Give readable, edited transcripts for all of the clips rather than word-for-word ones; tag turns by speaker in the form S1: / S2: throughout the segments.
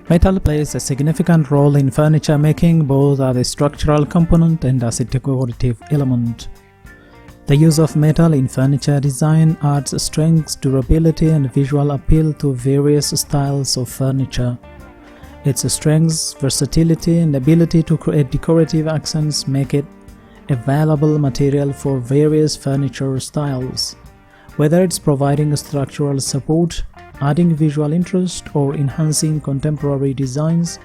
S1: Metal plays a significant role in furniture making, both as a structural component and as a decorative element. The use of metal in furniture design adds strength, durability, and visual appeal to various styles of furniture. Its strengths, versatility, and ability to create decorative accents make it a valuable material for various furniture styles. Whether it's providing structural support, adding visual interest, or enhancing contemporary designs,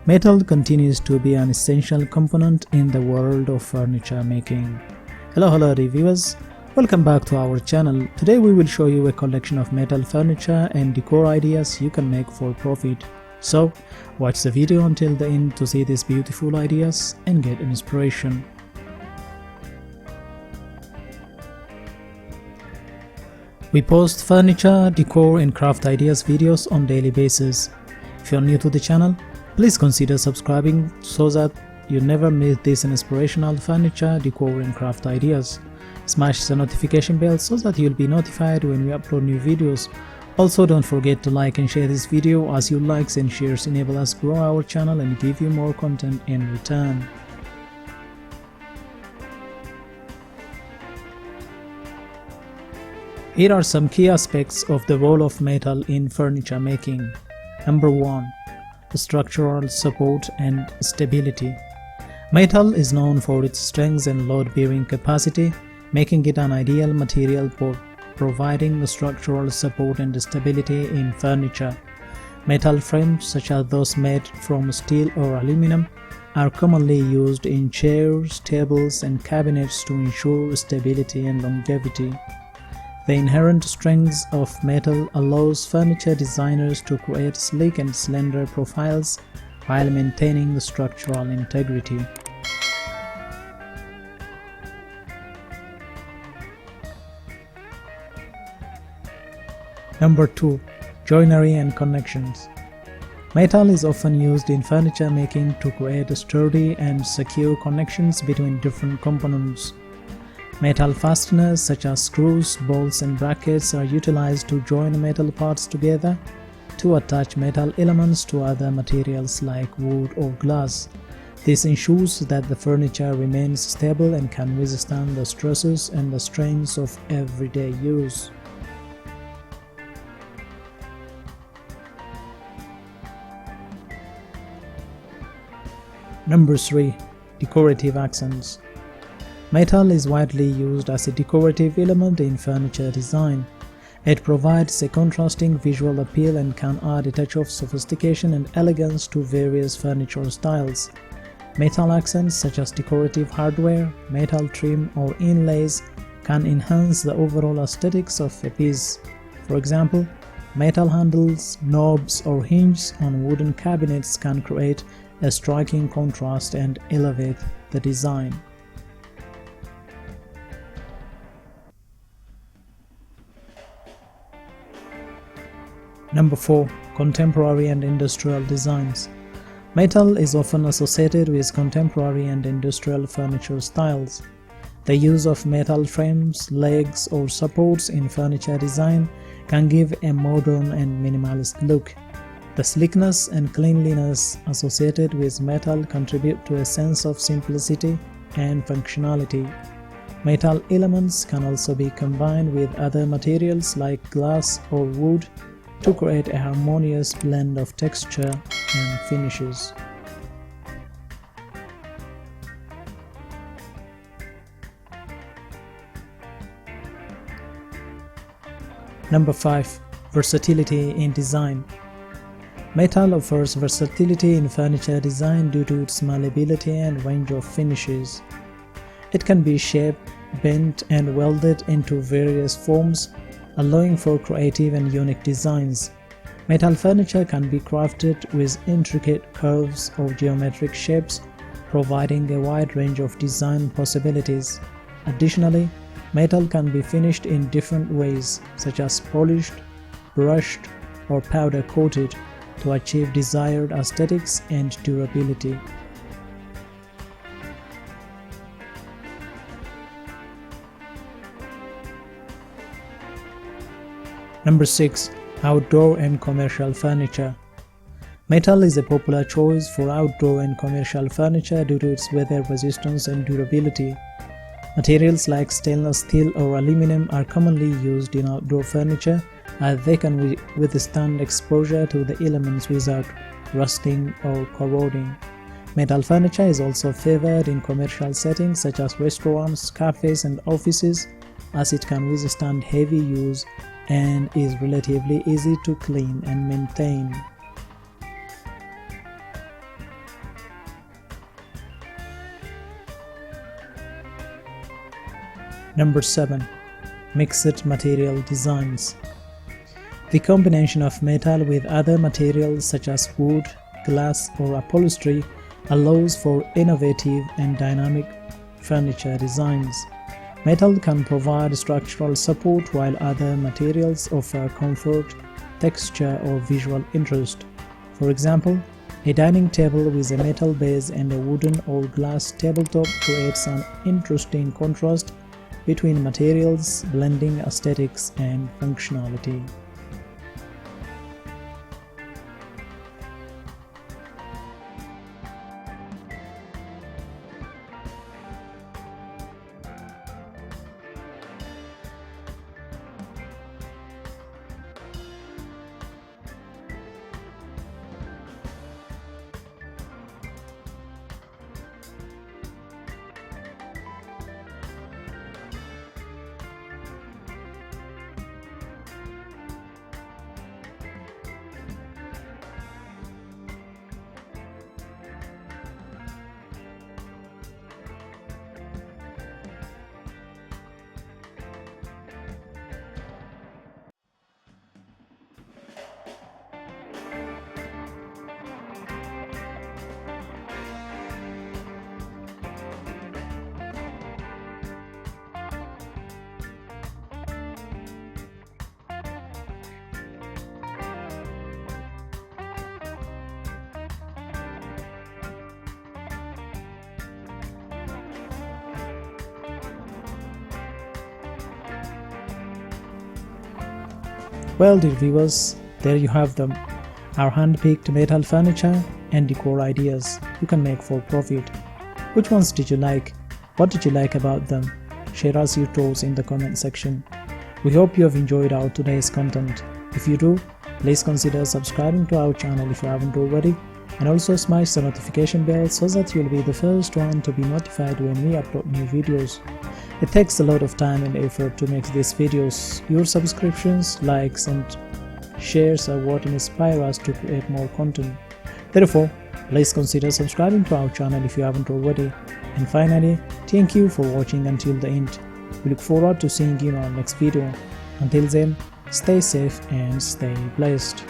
S1: metal continues to be an essential component in the world of furniture making. Hello reviewers, welcome back to our channel. Today we will show you a collection of metal furniture and decor ideas you can make for profit. So watch the video until the end to see these beautiful ideas and get inspiration. We post furniture, decor, and craft ideas videos on daily basis. If you're new to the channel, please consider subscribing so that you never miss these inspirational furniture, decor, and craft ideas. Smash the notification bell so that you'll be notified when we upload new videos. Also, don't forget to like and share this video, as your likes and shares enable us grow our channel and give you more content in return. Here are some key aspects of the role of metal in furniture making. Number 1. Structural support and stability. Metal is known for its strength and load-bearing capacity, making it an ideal material for providing structural support and stability in furniture. Metal frames, such as those made from steel or aluminum, are commonly used in chairs, tables, and cabinets to ensure stability and longevity. The inherent strength of metal allows furniture designers to create sleek and slender profiles while maintaining the structural integrity. Number 2. Joinery and connections. Metal is often used in furniture making to create sturdy and secure connections between different components. Metal fasteners such as screws, bolts, and brackets are utilized to join metal parts together to attach metal elements to other materials like wood or glass. This ensures that the furniture remains stable and can withstand the stresses and the strains of everyday use. Number 3. Decorative accents. Metal is widely used as a decorative element in furniture design. It provides a contrasting visual appeal and can add a touch of sophistication and elegance to various furniture styles. Metal accents such as decorative hardware, metal trim, or inlays can enhance the overall aesthetics of a piece. For example, metal handles, knobs, or hinges on wooden cabinets can create a striking contrast and elevate the design. Number 4. Contemporary and industrial designs. Metal is often associated with contemporary and industrial furniture styles. The use of metal frames, legs, or supports in furniture design can give a modern and minimalist look. The sleekness and cleanliness associated with metal contribute to a sense of simplicity and functionality. Metal elements can also be combined with other materials like glass or wood to create a harmonious blend of texture and finishes. Number 5. Versatility in design. Metal offers versatility in furniture design due to its malleability and range of finishes. It can be shaped, bent, and welded into various forms, allowing for creative and unique designs. Metal furniture can be crafted with intricate curves or geometric shapes, providing a wide range of design possibilities. Additionally, metal can be finished in different ways, such as polished, brushed, or powder coated, to achieve desired aesthetics and durability. Number 6. Outdoor and commercial furniture. Metal is a popular choice for outdoor and commercial furniture due to its weather resistance and durability. Materials like stainless steel or aluminum are commonly used in outdoor furniture as they can withstand exposure to the elements without rusting or corroding. Metal furniture is also favored in commercial settings such as restaurants, cafes, and offices, as it can withstand heavy use and is relatively easy to clean and maintain. Number 7. Mixed material designs. The combination of metal with other materials such as wood, glass, or upholstery allows for innovative and dynamic furniture designs. Metal can provide structural support while other materials offer comfort, texture, or visual interest. For example, a dining table with a metal base and a wooden or glass tabletop creates an interesting contrast between materials, blending aesthetics and functionality. Well, dear viewers, there you have them, our hand-picked metal furniture and decor ideas you can make for profit. Which ones did you like? What did you like about them? Share us your thoughts in the comment section. We hope you have enjoyed our today's content. If you do, please consider subscribing to our channel if you haven't already, and also smash the notification bell so that you'll be the first one to be notified when we upload new videos. It takes a lot of time and effort to make these videos. Your subscriptions, likes, and shares are what inspire us to create more content. Therefore, please consider subscribing to our channel if you haven't already. And finally, thank you for watching until the end. We look forward to seeing you in our next video. Until then, stay safe and stay blessed.